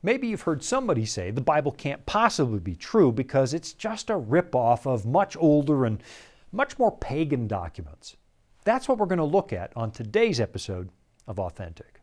Maybe you've heard somebody say the Bible can't possibly be true because it's just a rip-off of much older and much more pagan documents. That's what we're going to look at on today's episode of Authentic.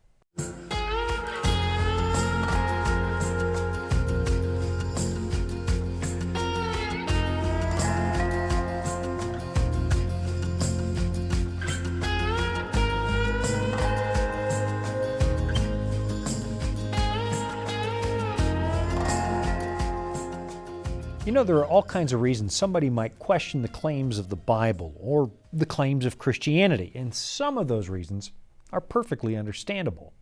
You know, there are all kinds of reasons somebody might question the claims of the Bible or the claims of Christianity, and some of those reasons are perfectly understandable.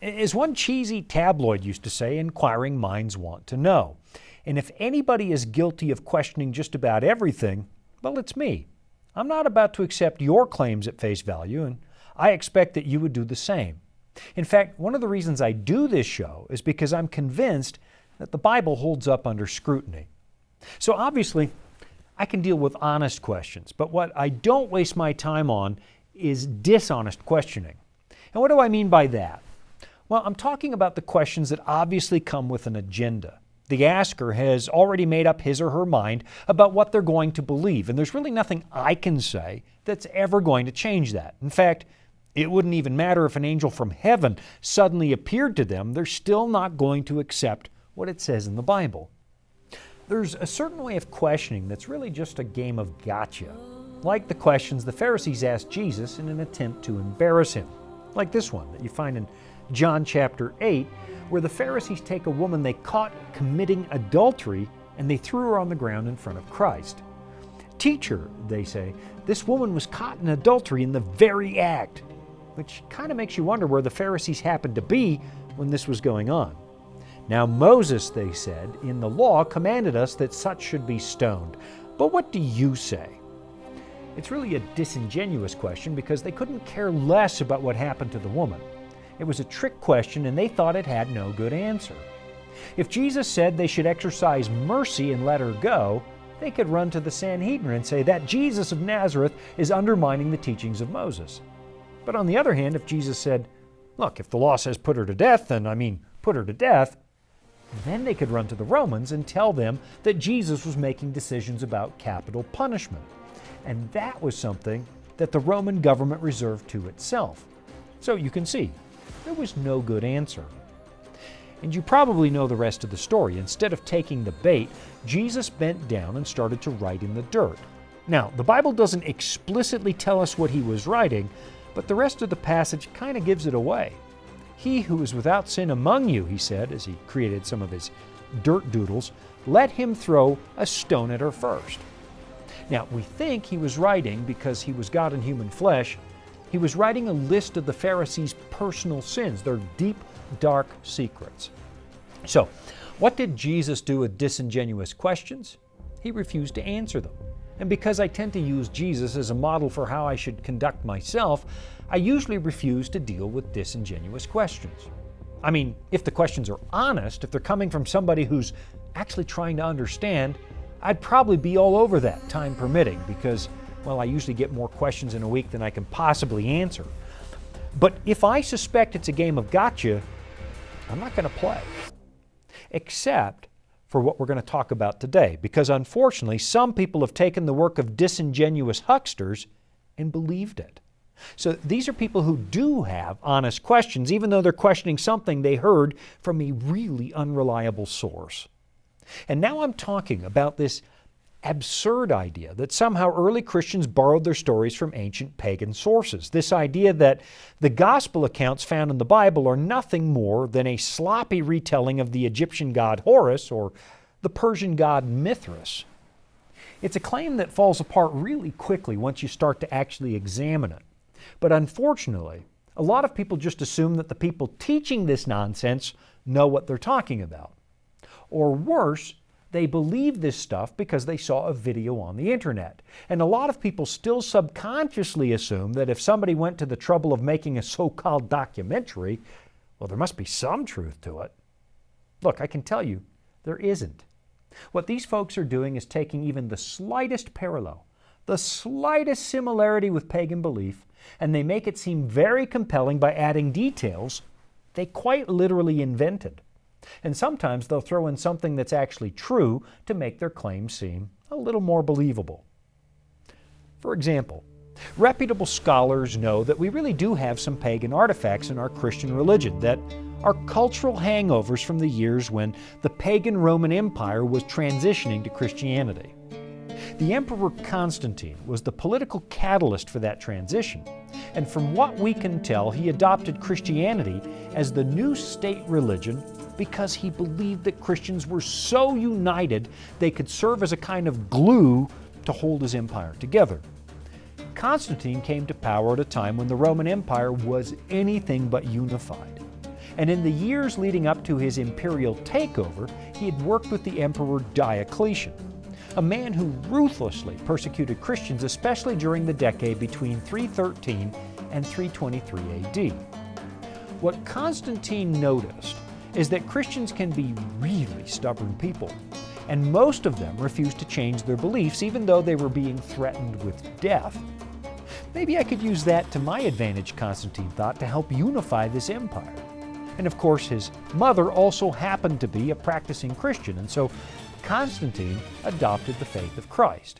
As one cheesy tabloid used to say, inquiring minds want to know. And if anybody is guilty of questioning just about everything, well, it's me. I'm not about to accept your claims at face value, and I expect that you would do the same. In fact, one of the reasons I do this show is because I'm convinced that the Bible holds up under scrutiny. So obviously, I can deal with honest questions, but what I don't waste my time on is dishonest questioning. And what do I mean by that? Well, I'm talking about the questions that obviously come with an agenda. The asker has already made up his or her mind about what they're going to believe, and there's really nothing I can say that's ever going to change that. In fact, it wouldn't even matter if an angel from heaven suddenly appeared to them. They're still not going to accept what it says in the Bible. There's a certain way of questioning that's really just a game of gotcha, like the questions the Pharisees asked Jesus in an attempt to embarrass him, like this one that you find in John chapter 8, where the Pharisees take a woman they caught committing adultery and they threw her on the ground in front of Christ. "Teacher," they say, "this woman was caught in adultery in the very act," which kind of makes you wonder where the Pharisees happened to be when this was going on. "Now Moses," they said, "in the law commanded us that such should be stoned. But what do you say?" It's really a disingenuous question because they couldn't care less about what happened to the woman. It was a trick question and they thought it had no good answer. If Jesus said they should exercise mercy and let her go, they could run to the Sanhedrin and say that Jesus of Nazareth is undermining the teachings of Moses. But on the other hand, if Jesus said, look, if the law says put her to death, then put her to death, then they could run to the Romans and tell them that Jesus was making decisions about capital punishment. And that was something that the Roman government reserved to itself. So you can see, there was no good answer. And you probably know the rest of the story. Instead of taking the bait, Jesus bent down and started to write in the dirt. Now, the Bible doesn't explicitly tell us what he was writing, but the rest of the passage kind of gives it away. "He who is without sin among you," he said, as he created some of his dirt doodles, "let him throw a stone at her first." Now, we think he was writing, because he was God in human flesh, he was writing a list of the Pharisees' personal sins, their deep, dark secrets. So, what did Jesus do with disingenuous questions? He refused to answer them. And because I tend to use Jesus as a model for how I should conduct myself, I usually refuse to deal with disingenuous questions. If the questions are honest, if they're coming from somebody who's actually trying to understand, I'd probably be all over that, time permitting, because, well, I usually get more questions in a week than I can possibly answer. But if I suspect it's a game of gotcha, I'm not going to play. Except for what we're going to talk about today, because unfortunately, some people have taken the work of disingenuous hucksters and believed it. So these are people who do have honest questions, even though they're questioning something they heard from a really unreliable source. And now I'm talking about this absurd idea that somehow early Christians borrowed their stories from ancient pagan sources. This idea that the gospel accounts found in the Bible are nothing more than a sloppy retelling of the Egyptian god Horus or the Persian god Mithras. It's a claim that falls apart really quickly once you start to actually examine it. But unfortunately, a lot of people just assume that the people teaching this nonsense know what they're talking about. Or worse, they believe this stuff because they saw a video on the internet. And a lot of people still subconsciously assume that if somebody went to the trouble of making a so-called documentary, well, there must be some truth to it. Look, I can tell you, there isn't. What these folks are doing is taking even the slightest parallel, the slightest similarity with pagan belief, and they make it seem very compelling by adding details they quite literally invented. And sometimes they'll throw in something that's actually true to make their claim seem a little more believable. For example, reputable scholars know that we really do have some pagan artifacts in our Christian religion that are cultural hangovers from the years when the pagan Roman Empire was transitioning to Christianity. The Emperor Constantine was the political catalyst for that transition, and from what we can tell, he adopted Christianity as the new state religion because he believed that Christians were so united they could serve as a kind of glue to hold his empire together. Constantine came to power at a time when the Roman Empire was anything but unified. And in the years leading up to his imperial takeover, he had worked with the Emperor Diocletian, a man who ruthlessly persecuted Christians, especially during the decade between 313 and 323 AD. What Constantine noticed is that Christians can be really stubborn people, and most of them refused to change their beliefs even though they were being threatened with death. Maybe I could use that to my advantage, Constantine thought, to help unify this empire. And of course, his mother also happened to be a practicing Christian, and so Constantine adopted the faith of Christ.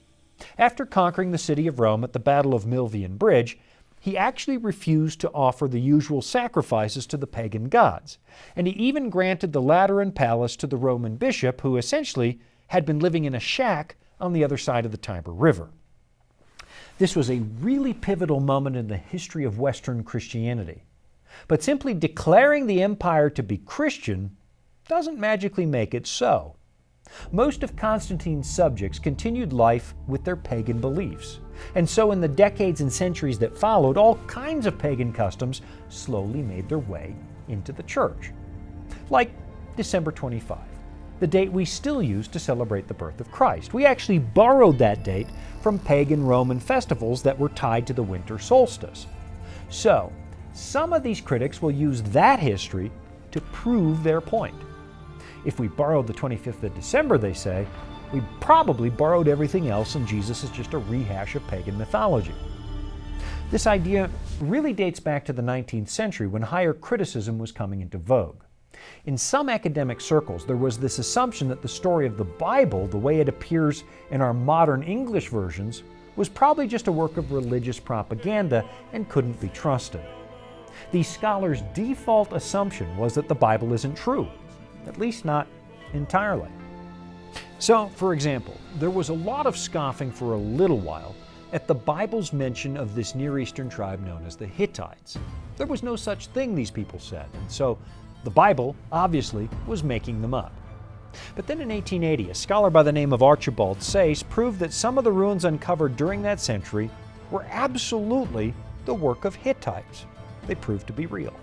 After conquering the city of Rome at the Battle of Milvian Bridge, he actually refused to offer the usual sacrifices to the pagan gods, and he even granted the Lateran Palace to the Roman bishop, who essentially had been living in a shack on the other side of the Tiber River. This was a really pivotal moment in the history of Western Christianity. But simply declaring the empire to be Christian doesn't magically make it so. Most of Constantine's subjects continued life with their pagan beliefs. And so in the decades and centuries that followed, all kinds of pagan customs slowly made their way into the church. Like December 25, the date we still use to celebrate the birth of Christ. We actually borrowed that date from pagan Roman festivals that were tied to the winter solstice. So, some of these critics will use that history to prove their point. If we borrowed the 25th of December, they say, we probably borrowed everything else and Jesus is just a rehash of pagan mythology. This idea really dates back to the 19th century when higher criticism was coming into vogue. In some academic circles, there was this assumption that the story of the Bible, the way it appears in our modern English versions, was probably just a work of religious propaganda and couldn't be trusted. These scholars' default assumption was that the Bible isn't true, at least not entirely. So, for example, there was a lot of scoffing for a little while at the Bible's mention of this Near Eastern tribe known as the Hittites. There was no such thing, these people said, and so the Bible, obviously, was making them up. But then in 1880, a scholar by the name of Archibald Sayce proved that some of the ruins uncovered during that century were absolutely the work of Hittites. They proved to be real.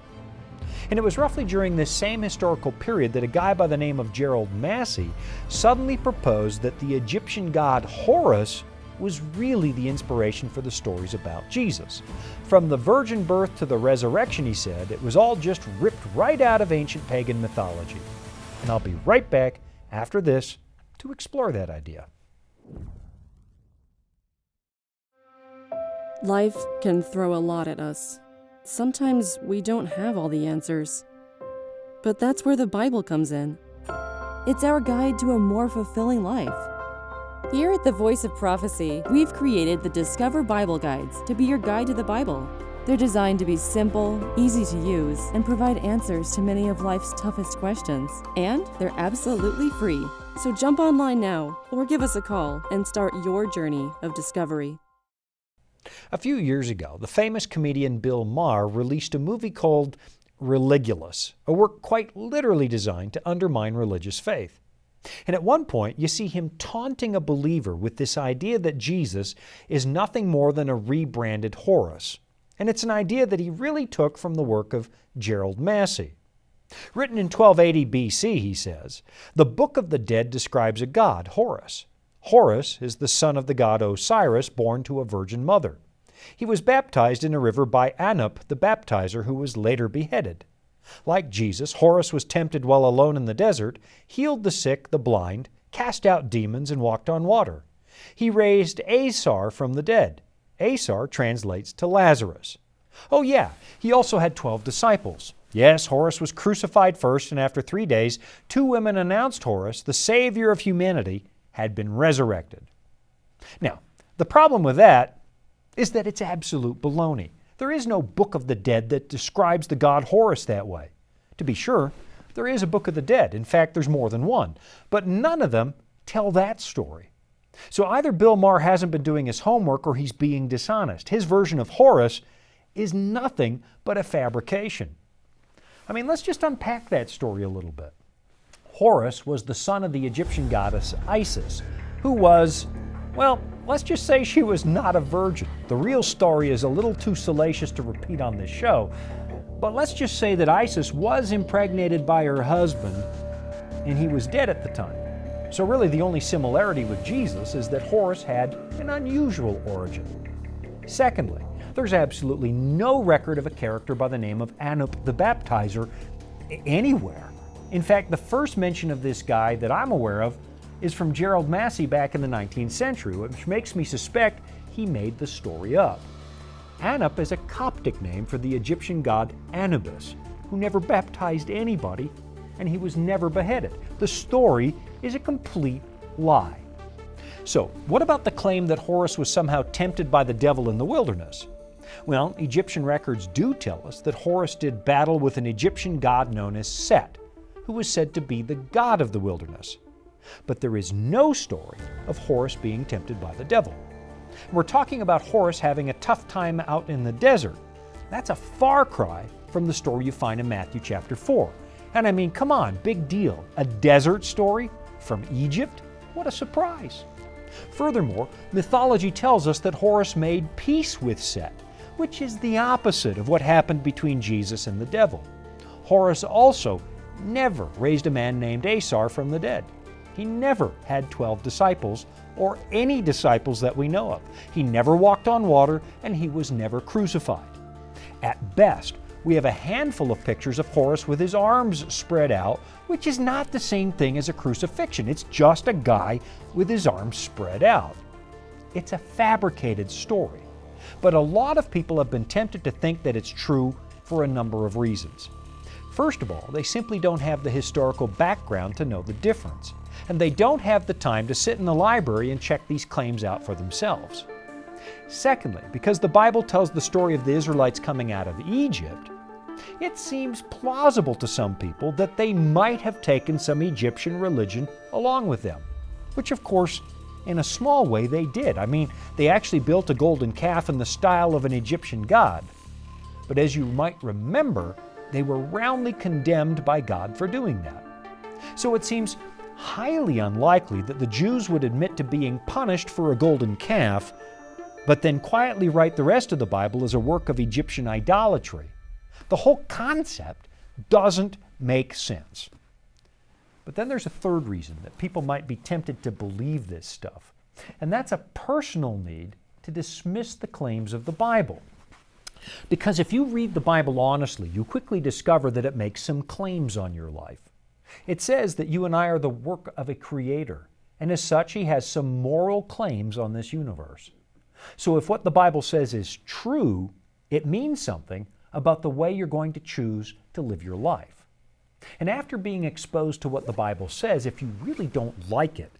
And it was roughly during this same historical period that a guy by the name of Gerald Massey suddenly proposed that the Egyptian god Horus was really the inspiration for the stories about Jesus. From the virgin birth to the resurrection, he said, it was all just ripped right out of ancient pagan mythology. And I'll be right back after this to explore that idea. Life can throw a lot at us. Sometimes we don't have all the answers. But that's where the Bible comes in. It's our guide to a more fulfilling life. Here at the Voice of Prophecy, we've created the Discover Bible Guides to be your guide to the Bible. They're designed to be simple, easy to use, and provide answers to many of life's toughest questions. And they're absolutely free. So jump online now, or give us a call and start your journey of discovery. A few years ago, the famous comedian Bill Maher released a movie called Religulous, a work quite literally designed to undermine religious faith. And at one point, you see him taunting a believer with this idea that Jesus is nothing more than a rebranded Horus. And it's an idea that he really took from the work of Gerald Massey. Written in 1280 BC, he says, the Book of the Dead describes a god, Horus. Horus is the son of the god Osiris, born to a virgin mother. He was baptized in a river by Anup, the baptizer, who was later beheaded. Like Jesus, Horus was tempted while alone in the desert, healed the sick, the blind, cast out demons, and walked on water. He raised Asar from the dead. Asar translates to Lazarus. Oh yeah, he also had 12 disciples. Yes, Horus was crucified first, and after 3 days, 2 women announced Horus, the savior of humanity, had been resurrected. Now, the problem with that is that it's absolute baloney. There is no Book of the Dead that describes the god Horus that way. To be sure, there is a Book of the Dead. In fact, there's more than one. But none of them tell that story. So either Bill Maher hasn't been doing his homework or he's being dishonest. His version of Horus is nothing but a fabrication. I mean, let's just unpack that story a little bit. Horus was the son of the Egyptian goddess Isis, who was, well, let's just say she was not a virgin. The real story is a little too salacious to repeat on this show, but let's just say that Isis was impregnated by her husband, and he was dead at the time. So really the only similarity with Jesus is that Horus had an unusual origin. Secondly, there's absolutely no record of a character by the name of Anup the Baptizer anywhere. In fact, the first mention of this guy that I'm aware of is from Gerald Massey back in the 19th century, which makes me suspect he made the story up. Anup is a Coptic name for the Egyptian god Anubis, who never baptized anybody, and he was never beheaded. The story is a complete lie. So, what about the claim that Horus was somehow tempted by the devil in the wilderness? Well, Egyptian records do tell us that Horus did battle with an Egyptian god known as Set, who was said to be the god of the wilderness. But there is no story of Horus being tempted by the devil. We're talking about Horus having a tough time out in the desert. That's a far cry from the story you find in Matthew chapter 4. And I mean, come on, big deal. A desert story from Egypt? What a surprise. Furthermore, mythology tells us that Horus made peace with Set, which is the opposite of what happened between Jesus and the devil. Horus also never raised a man named Asar from the dead. He never had 12 disciples, or any disciples that we know of. He never walked on water, and he was never crucified. At best, we have a handful of pictures of Horus with his arms spread out, which is not the same thing as a crucifixion. It's just a guy with his arms spread out. It's a fabricated story. But a lot of people have been tempted to think that it's true for a number of reasons. First of all, they simply don't have the historical background to know the difference, and they don't have the time to sit in the library and check these claims out for themselves. Secondly, because the Bible tells the story of the Israelites coming out of Egypt, it seems plausible to some people that they might have taken some Egyptian religion along with them, which of course, in a small way they did. I mean, they actually built a golden calf in the style of an Egyptian god. But as you might remember, they were roundly condemned by God for doing that. So it seems highly unlikely that the Jews would admit to being punished for a golden calf, but then quietly write the rest of the Bible as a work of Egyptian idolatry. The whole concept doesn't make sense. But then there's a third reason that people might be tempted to believe this stuff, and that's a personal need to dismiss the claims of the Bible. Because if you read the Bible honestly, you quickly discover that it makes some claims on your life. It says that you and I are the work of a creator, and as such, he has some moral claims on this universe. So if what the Bible says is true, it means something about the way you're going to choose to live your life. And after being exposed to what the Bible says, if you really don't like it,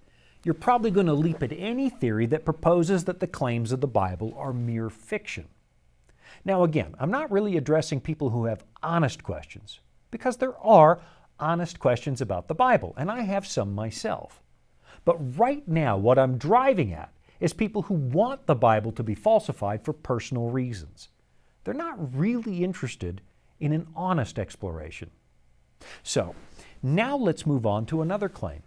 you're probably going to leap at any theory that proposes that the claims of the Bible are mere fiction. Now again, I'm not really addressing people who have honest questions, because there are honest questions about the Bible, and I have some myself. But right now, what I'm driving at is people who want the Bible to be falsified for personal reasons. They're not really interested in an honest exploration. So, now let's move on to another claim.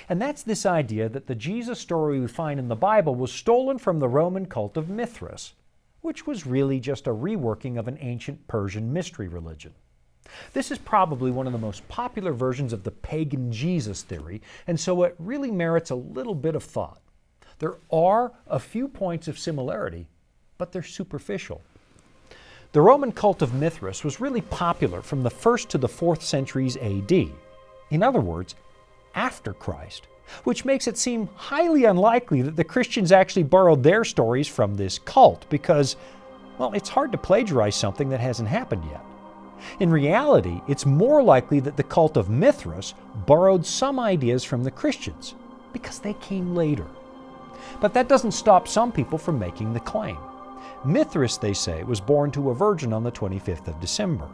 And that's this idea that the Jesus story we find in the Bible was stolen from the Roman cult of Mithras, which was really just a reworking of an ancient Persian mystery religion. This is probably one of the most popular versions of the pagan Jesus theory, and so it really merits a little bit of thought. There are a few points of similarity, but they're superficial. The Roman cult of Mithras was really popular from the 1st to the 4th centuries AD. In other words, after Christ, which makes it seem highly unlikely that the Christians actually borrowed their stories from this cult because, well, it's hard to plagiarize something that hasn't happened yet. In reality, it's more likely that the cult of Mithras borrowed some ideas from the Christians, because they came later. But that doesn't stop some people from making the claim. Mithras, they say, was born to a virgin on the 25th of December.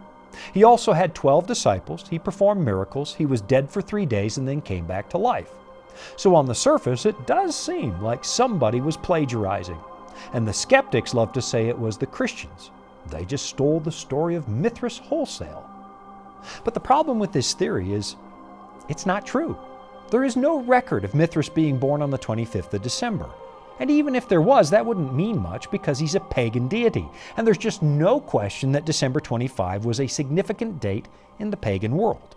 He also had 12 disciples, he performed miracles, he was dead for 3 days and then came back to life. So on the surface, it does seem like somebody was plagiarizing. And the skeptics love to say it was the Christians. They just stole the story of Mithras wholesale. But the problem with this theory is it's not true. There is no record of Mithras being born on the 25th of December. And even if there was, that wouldn't mean much because he's a pagan deity. And there's just no question that December 25 was a significant date in the pagan world.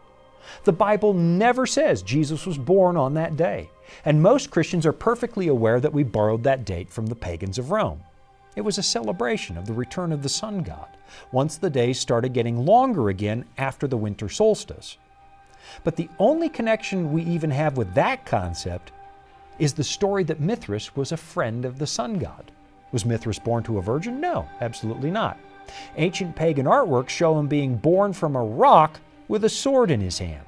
The Bible never says Jesus was born on that day. And most Christians are perfectly aware that we borrowed that date from the pagans of Rome. It was a celebration of the return of the sun god, once the days started getting longer again after the winter solstice. But the only connection we even have with that concept is the story that Mithras was a friend of the sun god. Was Mithras born to a virgin? No, absolutely not. Ancient pagan artworks show him being born from a rock with a sword in his hand.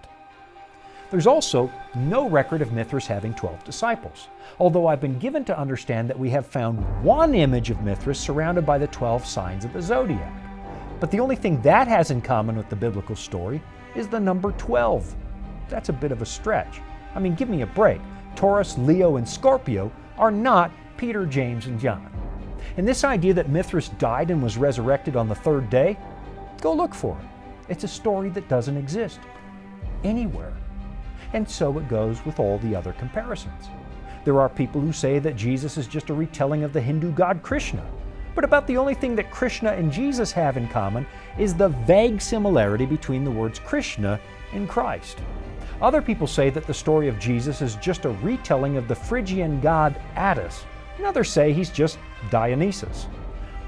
There's also no record of Mithras having 12 disciples, although I've been given to understand that we have found one image of Mithras surrounded by the 12 signs of the zodiac. But the only thing that has in common with the biblical story is the number 12. That's a bit of a stretch. I mean, give me a break. Taurus, Leo, and Scorpio are not Peter, James, and John. And this idea that Mithras died and was resurrected on the third day, go look for it. It's a story that doesn't exist anywhere. And so it goes with all the other comparisons. There are people who say that Jesus is just a retelling of the Hindu god Krishna. But about the only thing that Krishna and Jesus have in common is the vague similarity between the words Krishna and Christ. Other people say that the story of Jesus is just a retelling of the Phrygian god Attis, and others say he's just Dionysus.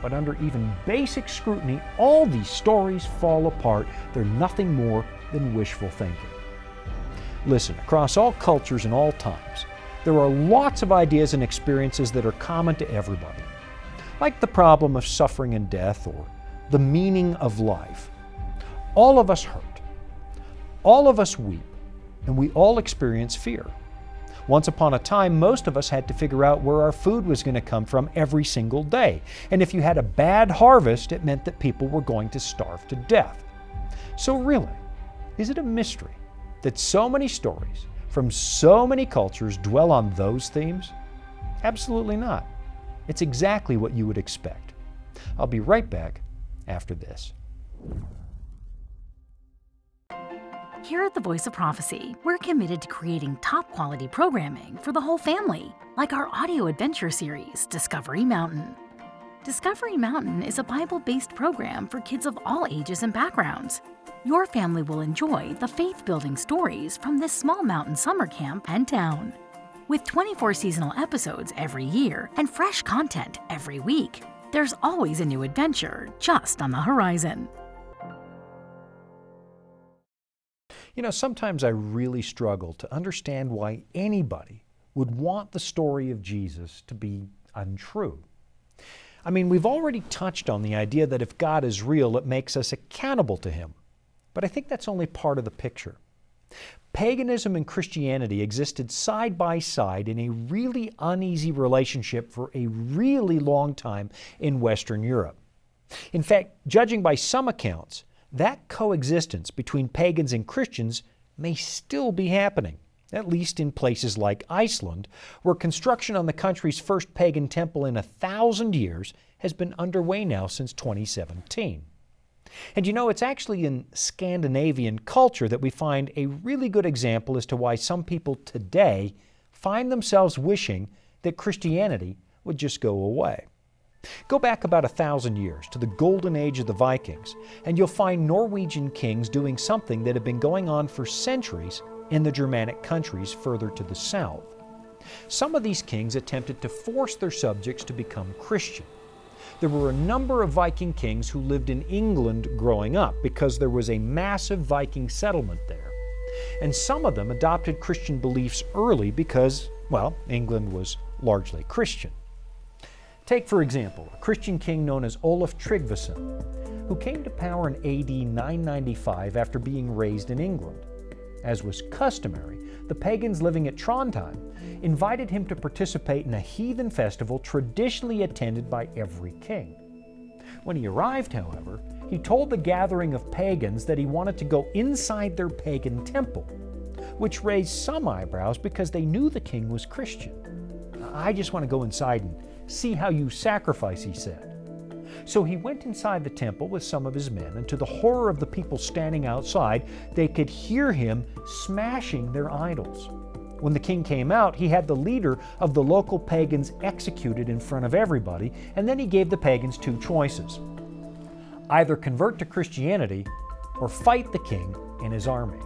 But under even basic scrutiny, all these stories fall apart. They're nothing more than wishful thinking. Listen, across all cultures and all times, there are lots of ideas and experiences that are common to everybody, like the problem of suffering and death or the meaning of life. All of us hurt. All of us weep, and we all experience fear. Once upon a time, most of us had to figure out where our food was going to come from every single day. And if you had a bad harvest, it meant that people were going to starve to death. So really, is it a mystery that so many stories from so many cultures dwell on those themes? Absolutely not. It's exactly what you would expect. I'll be right back after this. Here at the Voice of Prophecy, we're committed to creating top-quality programming for the whole family, like our audio adventure series, Discovery Mountain. Discovery Mountain is a Bible-based program for kids of all ages and backgrounds. Your family will enjoy the faith-building stories from this small mountain summer camp and town. With 24 seasonal episodes every year and fresh content every week, there's always a new adventure just on the horizon. You know, sometimes I really struggle to understand why anybody would want the story of Jesus to be untrue. I mean, we've already touched on the idea that if God is real, it makes us accountable to Him. But I think that's only part of the picture. Paganism and Christianity existed side by side in a really uneasy relationship for a really long time in Western Europe. In fact, judging by some accounts, that coexistence between pagans and Christians may still be happening, at least in places like Iceland, where construction on the country's first pagan temple in 1,000 years has been underway now since 2017. And you know, it's actually in Scandinavian culture that we find a really good example as to why some people today find themselves wishing that Christianity would just go away. Go back about 1,000 years to the golden age of the Vikings, and you'll find Norwegian kings doing something that had been going on for centuries in the Germanic countries further to the south. Some of these kings attempted to force their subjects to become Christian. There were a number of Viking kings who lived in England growing up because there was a massive Viking settlement there. And some of them adopted Christian beliefs early because, well, England was largely Christian. Take, for example, a Christian king known as Olaf Tryggvason, who came to power in AD 995 after being raised in England. As was customary, the pagans living at Trondheim invited him to participate in a heathen festival traditionally attended by every king. When he arrived, however, he told the gathering of pagans that he wanted to go inside their pagan temple, which raised some eyebrows because they knew the king was Christian. "I just want to go inside and see how you sacrifice," he said. So he went inside the temple with some of his men, and to the horror of the people standing outside, they could hear him smashing their idols. When the king came out, he had the leader of the local pagans executed in front of everybody, and then he gave the pagans two choices: either convert to Christianity or fight the king and his army.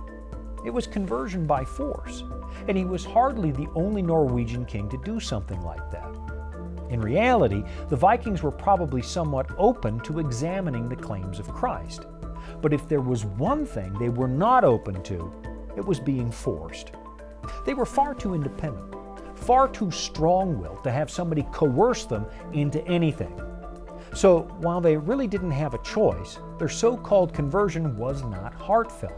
It was conversion by force, and he was hardly the only Norwegian king to do something like that. In reality, the Vikings were probably somewhat open to examining the claims of Christ. But if there was one thing they were not open to, it was being forced. They were far too independent, far too strong-willed to have somebody coerce them into anything. So while they really didn't have a choice, their so-called conversion was not heartfelt.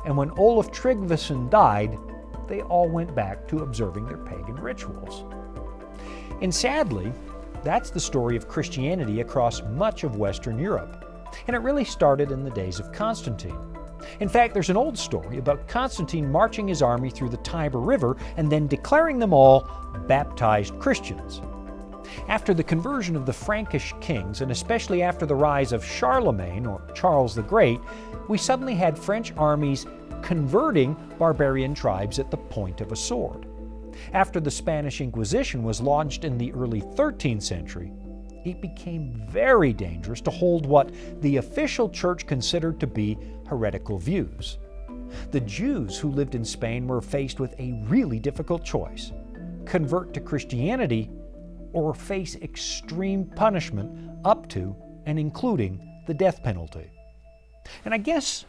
And when Olaf Tryggvason died, they all went back to observing their pagan rituals. And sadly, that's the story of Christianity across much of Western Europe. And it really started in the days of Constantine. In fact, there's an old story about Constantine marching his army through the Tiber River and then declaring them all baptized Christians. After the conversion of the Frankish kings, and especially after the rise of Charlemagne or Charles the Great, we suddenly had French armies converting barbarian tribes at the point of a sword. After the Spanish Inquisition was launched in the early 13th century, it became very dangerous to hold what the official church considered to be heretical views. The Jews who lived in Spain were faced with a really difficult choice: convert to Christianity or face extreme punishment up to and including the death penalty. And I guess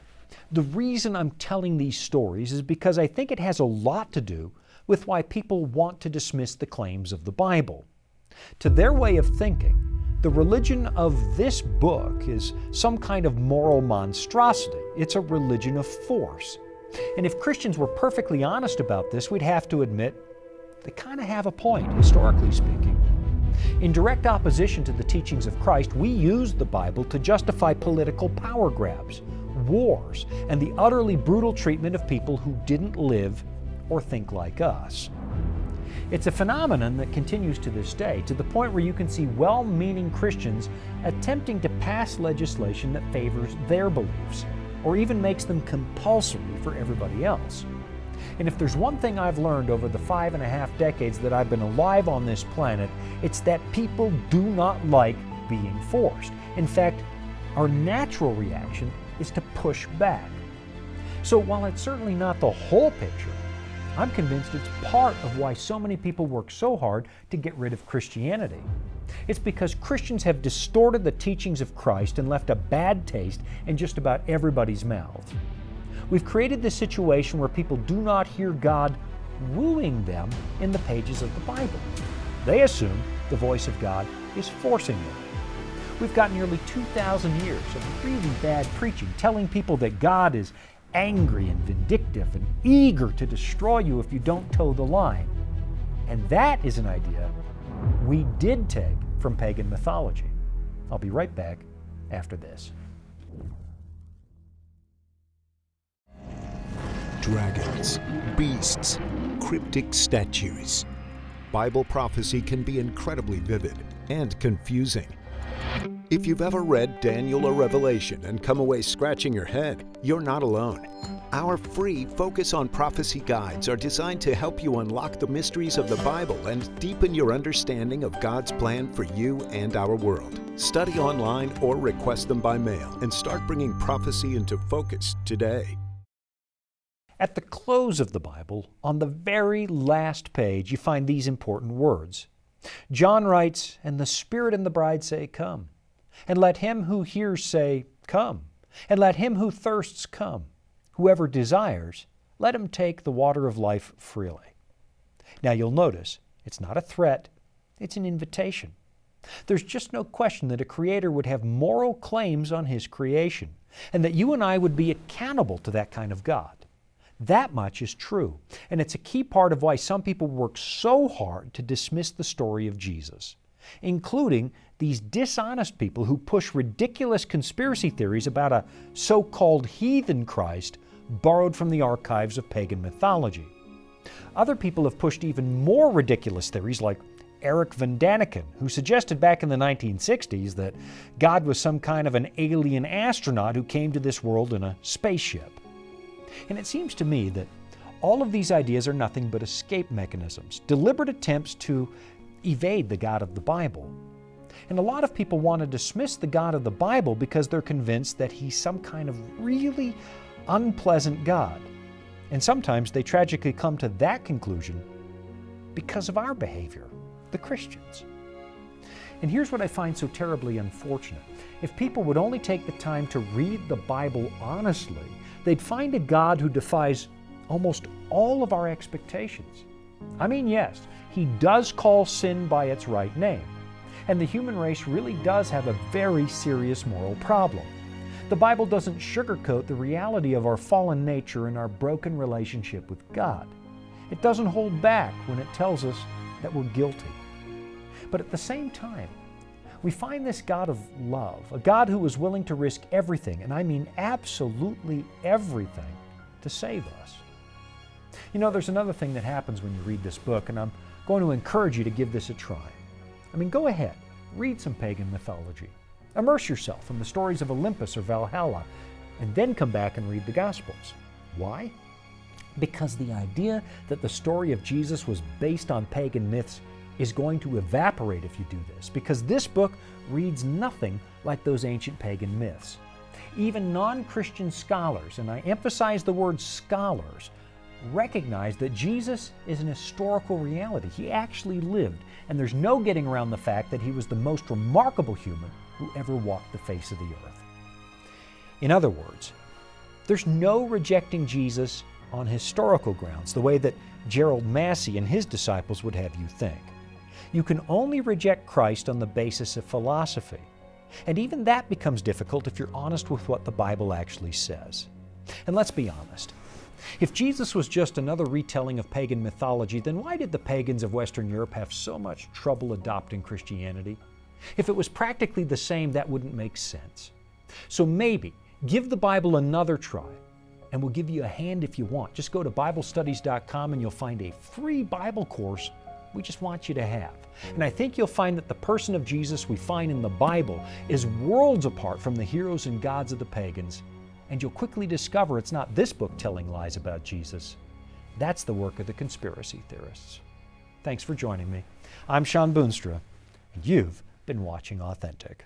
the reason I'm telling these stories is because I think it has a lot to do with why people want to dismiss the claims of the Bible. To their way of thinking, the religion of this book is some kind of moral monstrosity. It's a religion of force. And if Christians were perfectly honest about this, we'd have to admit they kind of have a point, historically speaking. In direct opposition to the teachings of Christ, we used the Bible to justify political power grabs, wars, and the utterly brutal treatment of people who didn't live or think like us. It's a phenomenon that continues to this day, to the point where you can see well-meaning Christians attempting to pass legislation that favors their beliefs, or even makes them compulsory for everybody else. And if there's one thing I've learned over the 5.5 decades that I've been alive on this planet, it's that people do not like being forced. In fact, our natural reaction is to push back. So while it's certainly not the whole picture, I'm convinced it's part of why so many people work so hard to get rid of Christianity. It's because Christians have distorted the teachings of Christ and left a bad taste in just about everybody's mouth. We've created this situation where people do not hear God wooing them in the pages of the Bible. They assume the voice of God is forcing them. We've got nearly 2,000 years of really bad preaching telling people that God is angry and vindictive and eager to destroy you if you don't toe the line. And that is an idea we did take from pagan mythology. I'll be right back after this. Dragons, beasts, cryptic statues. Bible prophecy can be incredibly vivid and confusing. If you've ever read Daniel or Revelation and come away scratching your head, you're not alone. Our free Focus on Prophecy guides are designed to help you unlock the mysteries of the Bible and deepen your understanding of God's plan for you and our world. Study online or request them by mail and start bringing prophecy into focus today. At the close of the Bible, on the very last page, you find these important words. John writes, "And the Spirit and the bride say, 'Come.' And let him who hears say, 'Come.' And let him who thirsts come. Whoever desires, let him take the water of life freely." Now you'll notice, it's not a threat, it's an invitation. There's just no question that a creator would have moral claims on his creation, and that you and I would be accountable to that kind of God. That much is true, and it's a key part of why some people work so hard to dismiss the story of Jesus, including these dishonest people who push ridiculous conspiracy theories about a so-called heathen Christ borrowed from the archives of pagan mythology. Other people have pushed even more ridiculous theories like Eric Van Daniken, who suggested back in the 1960s that God was some kind of an alien astronaut who came to this world in a spaceship. And it seems to me that all of these ideas are nothing but escape mechanisms, deliberate attempts to evade the God of the Bible. And a lot of people want to dismiss the God of the Bible because they're convinced that he's some kind of really unpleasant God. And sometimes they tragically come to that conclusion because of our behavior, the Christians. And here's what I find so terribly unfortunate. If people would only take the time to read the Bible honestly, they'd find a God who defies almost all of our expectations. I mean, yes, he does call sin by its right name, and the human race really does have a very serious moral problem. The Bible doesn't sugarcoat the reality of our fallen nature and our broken relationship with God. It doesn't hold back when it tells us that we're guilty. But at the same time, we find this God of love, a God who was willing to risk everything, and I mean absolutely everything, to save us. You know, there's another thing that happens when you read this book, and I'm going to encourage you to give this a try. I mean, go ahead, read some pagan mythology. Immerse yourself in the stories of Olympus or Valhalla, and then come back and read the Gospels. Why? Because the idea that the story of Jesus was based on pagan myths is going to evaporate if you do this, because this book reads nothing like those ancient pagan myths. Even non-Christian scholars, and I emphasize the word scholars, recognize that Jesus is an historical reality. He actually lived, and there's no getting around the fact that he was the most remarkable human who ever walked the face of the earth. In other words, there's no rejecting Jesus on historical grounds, the way that Gerald Massey and his disciples would have you think. You can only reject Christ on the basis of philosophy. And even that becomes difficult if you're honest with what the Bible actually says. And let's be honest. If Jesus was just another retelling of pagan mythology, then why did the pagans of Western Europe have so much trouble adopting Christianity? If it was practically the same, that wouldn't make sense. So maybe give the Bible another try, and we'll give you a hand if you want. Just go to BibleStudies.com and you'll find a free Bible course we just want you to have. And I think you'll find that the person of Jesus we find in the Bible is worlds apart from the heroes and gods of the pagans. And you'll quickly discover it's not this book telling lies about Jesus. That's the work of the conspiracy theorists. Thanks for joining me. I'm Shawn Boonstra, and you've been watching Authentic.